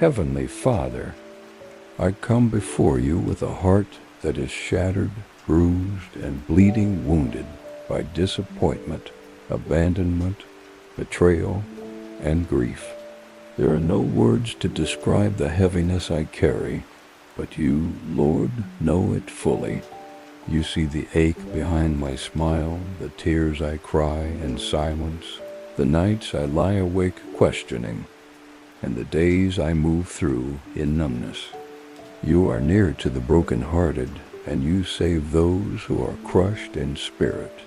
Heavenly Father, I come before you with a heart that is shattered, bruised, and bleeding wounded by disappointment, abandonment, betrayal, and grief. There are no words to describe the heaviness I carry, but you, Lord, know it fully. You see the ache behind my smile, the tears I cry in silence, the nights I lie awake questioning, and the days I move through in numbness. You are near to the brokenhearted, and you save those who are crushed in spirit.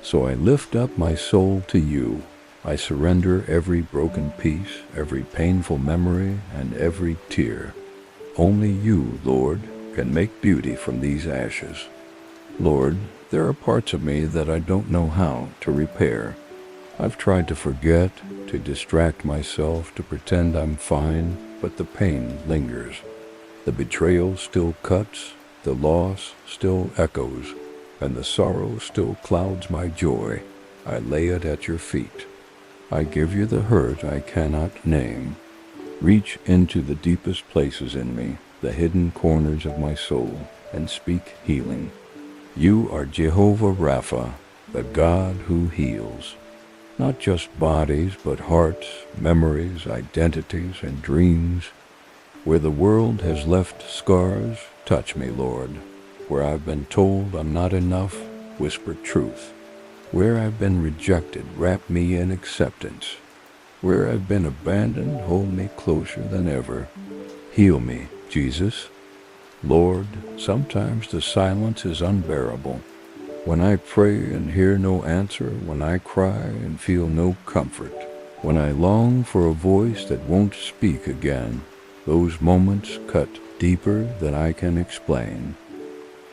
So I lift up my soul to you. I surrender every broken piece, every painful memory, and every tear. Only you, Lord, can make beauty from these ashes. Lord, there are parts of me that I don't know how to repair. I've tried to forget, to distract myself, to pretend I'm fine, but the pain lingers. The betrayal still cuts, the loss still echoes, and the sorrow still clouds my joy. I lay it at your feet. I give you the hurt I cannot name. Reach into the deepest places in me, the hidden corners of my soul, and speak healing. You are Jehovah Rapha, the God who heals. Not just bodies, but hearts, memories, identities, and dreams. Where the world has left scars, touch me, Lord. Where I've been told I'm not enough, whisper truth. Where I've been rejected, wrap me in acceptance. Where I've been abandoned, hold me closer than ever. Heal me, Jesus. Lord, sometimes the silence is unbearable. When I pray and hear no answer, when I cry and feel no comfort, when I long for a voice that won't speak again, those moments cut deeper than I can explain.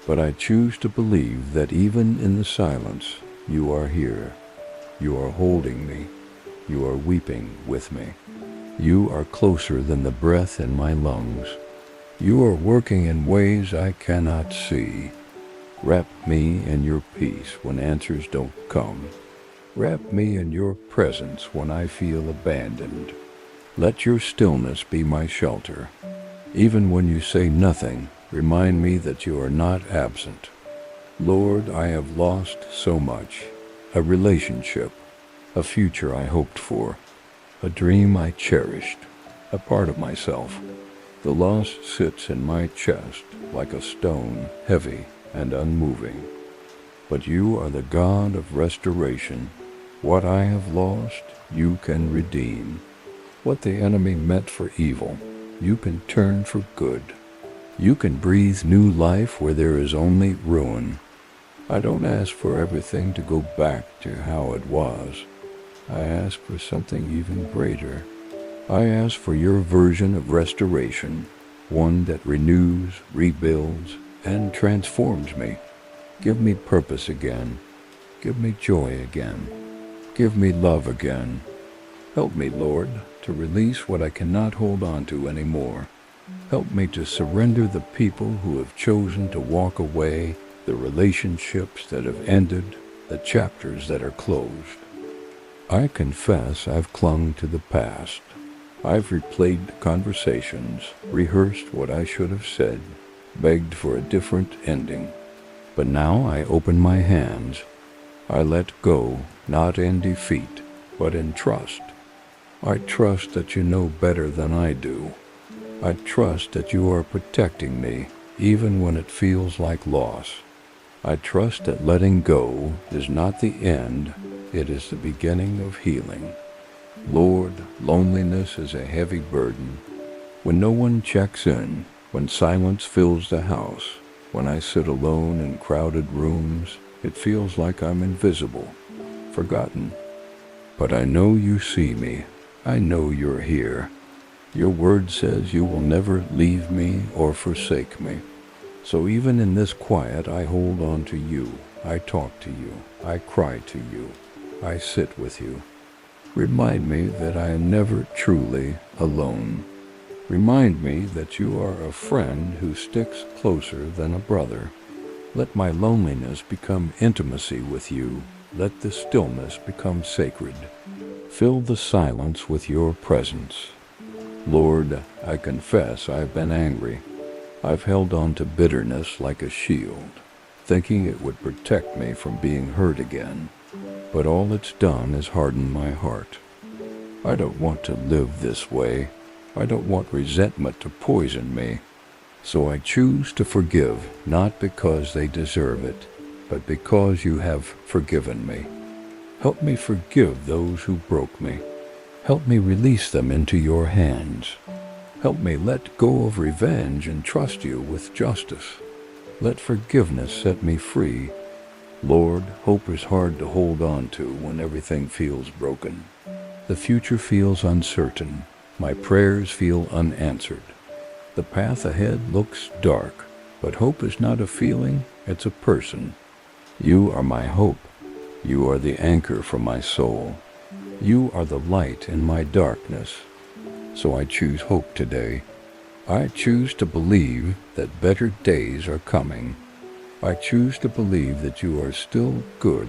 But I choose to believe that even in the silence, you are here. You are holding me. You are weeping with me. You are closer than the breath in my lungs. You are working in ways I cannot see. Wrap me in your peace when answers don't come. Wrap me in your presence when I feel abandoned. Let your stillness be my shelter. Even when you say nothing, remind me that you are not absent. Lord, I have lost so much. A relationship, a future I hoped for, a dream I cherished, a part of myself. The loss sits in my chest like a stone, heavy and unmoving. But you are the God of restoration. What I have lost, you can redeem. What the enemy meant for evil, you can turn for good. You can breathe new life where there is only ruin. I don't ask for everything to go back to how it was. I ask for something even greater. I ask for your version of restoration, one that renews, rebuilds, and transforms me. Give me purpose again. Give me joy again. Give me love again. Help me, Lord, to release what I cannot hold on to anymore. Help me to surrender the people who have chosen to walk away, the relationships that have ended, the chapters that are closed. I confess I've clung to the past. I've replayed conversations, rehearsed what I should have said, begged for a different ending. But now I open my hands. I let go, not in defeat, but in trust. I trust that you know better than I do. I trust that you are protecting me, even when it feels like loss. I trust that letting go is not the end, it is the beginning of healing. Lord, loneliness is a heavy burden. When no one checks in, when silence fills the house, when I sit alone in crowded rooms, it feels like I'm invisible, forgotten. But I know you see me. I know you're here. Your word says you will never leave me or forsake me. So even in this quiet, I hold on to you. I talk to you. I cry to you. I sit with you. Remind me that I am never truly alone. Remind me that you are a friend who sticks closer than a brother. Let my loneliness become intimacy with you. Let the stillness become sacred. Fill the silence with your presence. Lord, I confess I've been angry. I've held on to bitterness like a shield, thinking it would protect me from being hurt again. But all it's done is harden my heart. I don't want to live this way. I don't want resentment to poison me. So I choose to forgive, not because they deserve it, but because you have forgiven me. Help me forgive those who broke me. Help me release them into your hands. Help me let go of revenge and trust you with justice. Let forgiveness set me free. Lord, hope is hard to hold on to when everything feels broken. The future feels uncertain. My prayers feel unanswered. The path ahead looks dark, but hope is not a feeling, it's a person. You are my hope. You are the anchor for my soul. You are the light in my darkness. So I choose hope today. I choose to believe that better days are coming. I choose to believe that you are still good,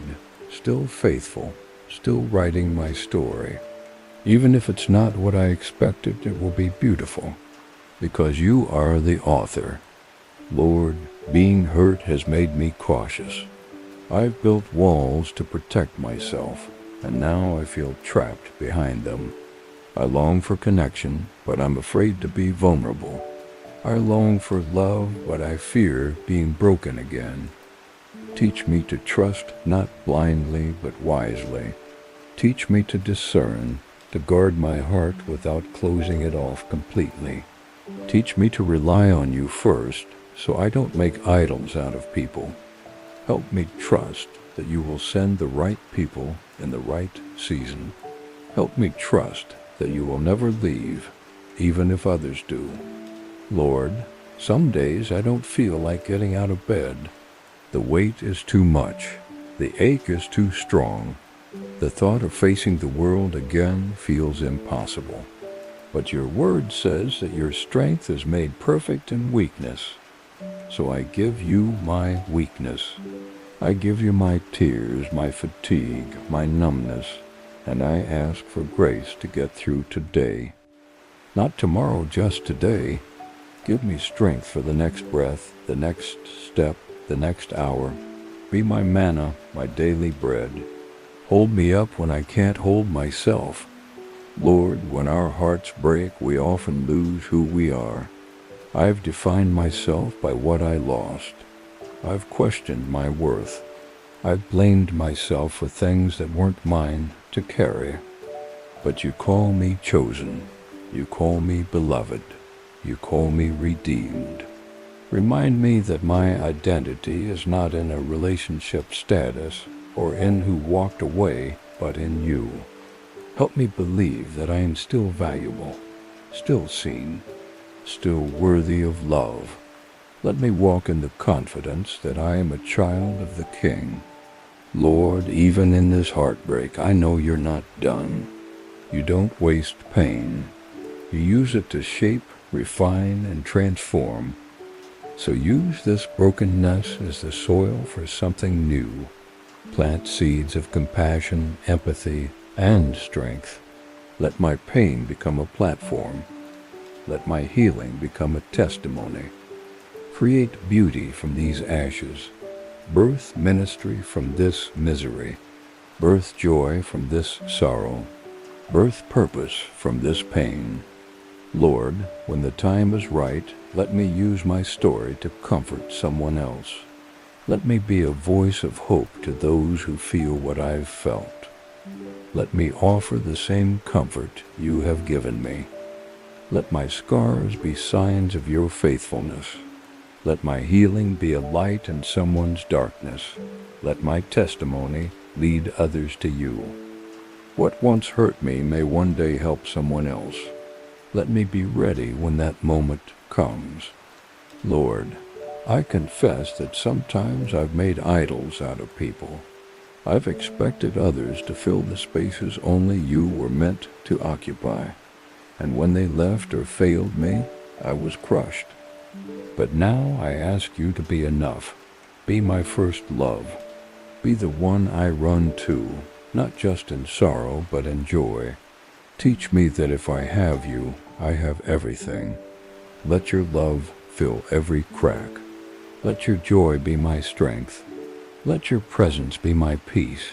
still faithful, still writing my story. Even if it's not what I expected, it will be beautiful, because you are the author. Lord, being hurt has made me cautious. I've built walls to protect myself, and now I feel trapped behind them. I long for connection, but I'm afraid to be vulnerable. I long for love, but I fear being broken again. Teach me to trust not blindly, but wisely. Teach me to discern, to guard my heart without closing it off completely. Teach me to rely on you first, so I don't make idols out of people. Help me trust that you will send the right people in the right season. Help me trust that you will never leave, even if others do. Lord, some days I don't feel like getting out of bed. The weight is too much. The ache is too strong. The thought of facing the world again feels impossible. But your word says that your strength is made perfect in weakness. So I give you my weakness. I give you my tears, my fatigue, my numbness, and I ask for grace to get through today. Not tomorrow, just today. Give me strength for the next breath, the next step, the next hour. Be my manna, my daily bread. Hold me up when I can't hold myself. Lord, when our hearts break, we often lose who we are. I've defined myself by what I lost. I've questioned my worth. I've blamed myself for things that weren't mine to carry. But you call me chosen. You call me beloved. You call me redeemed. Remind me that my identity is not in a relationship status or in who walked away, but in you. Help me believe that I am still valuable, still seen, still worthy of love. Let me walk in the confidence that I am a child of the King. Lord, even in this heartbreak, I know you're not done. You don't waste pain. You use it to shape, refine, and transform. So use this brokenness as the soil for something new. Plant seeds of compassion, empathy, and strength. Let my pain become a platform. Let my healing become a testimony. Create beauty from these ashes. Birth ministry from this misery. Birth joy from this sorrow. Birth purpose from this pain. Lord, when the time is right, let me use my story to comfort someone else. Let me be a voice of hope to those who feel what I've felt. Let me offer the same comfort you have given me. Let my scars be signs of your faithfulness. Let my healing be a light in someone's darkness. Let my testimony lead others to you. What once hurt me may one day help someone else. Let me be ready when that moment comes. Lord, I confess that sometimes I've made idols out of people. I've expected others to fill the spaces only you were meant to occupy. And when they left or failed me, I was crushed. But now I ask you to be enough. Be my first love. Be the one I run to, not just in sorrow, but in joy. Teach me that if I have you, I have everything. Let your love fill every crack. Let your joy be my strength. Let your presence be my peace.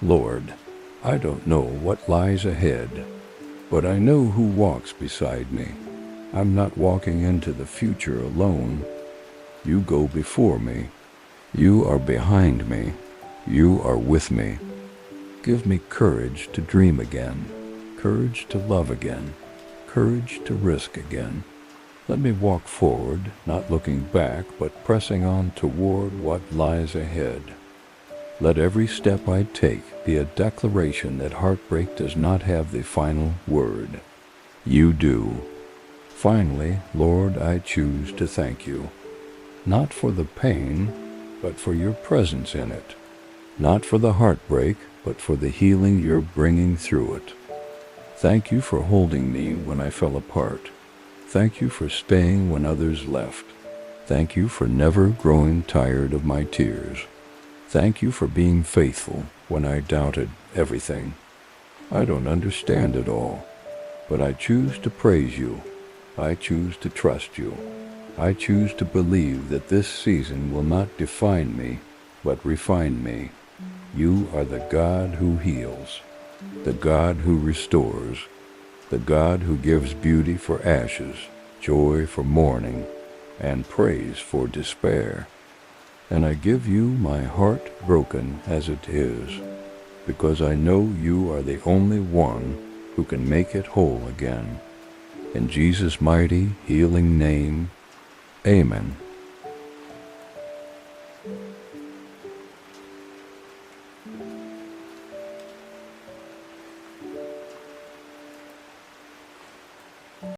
Lord, I don't know what lies ahead, but I know who walks beside me. I'm not walking into the future alone. You go before me. You are behind me. You are with me. Give me courage to dream again, courage to love again, courage to risk again. Let me walk forward, not looking back, but pressing on toward what lies ahead. Let every step I take be a declaration that heartbreak does not have the final word. You do. Finally, Lord, I choose to thank you, not for the pain, but for your presence in it, not for the heartbreak, but for the healing you're bringing through it. Thank you for holding me when I fell apart. Thank you for staying when others left. Thank you for never growing tired of my tears. Thank you for being faithful when I doubted everything. I don't understand it all, but I choose to praise you. I choose to trust you. I choose to believe that this season will not define me, but refine me. You are the God who heals, the God who restores, the God who gives beauty for ashes, joy for mourning, and praise for despair. And I give you my heart broken as it is, because I know you are the only one who can make it whole again. In Jesus' mighty, healing name, amen.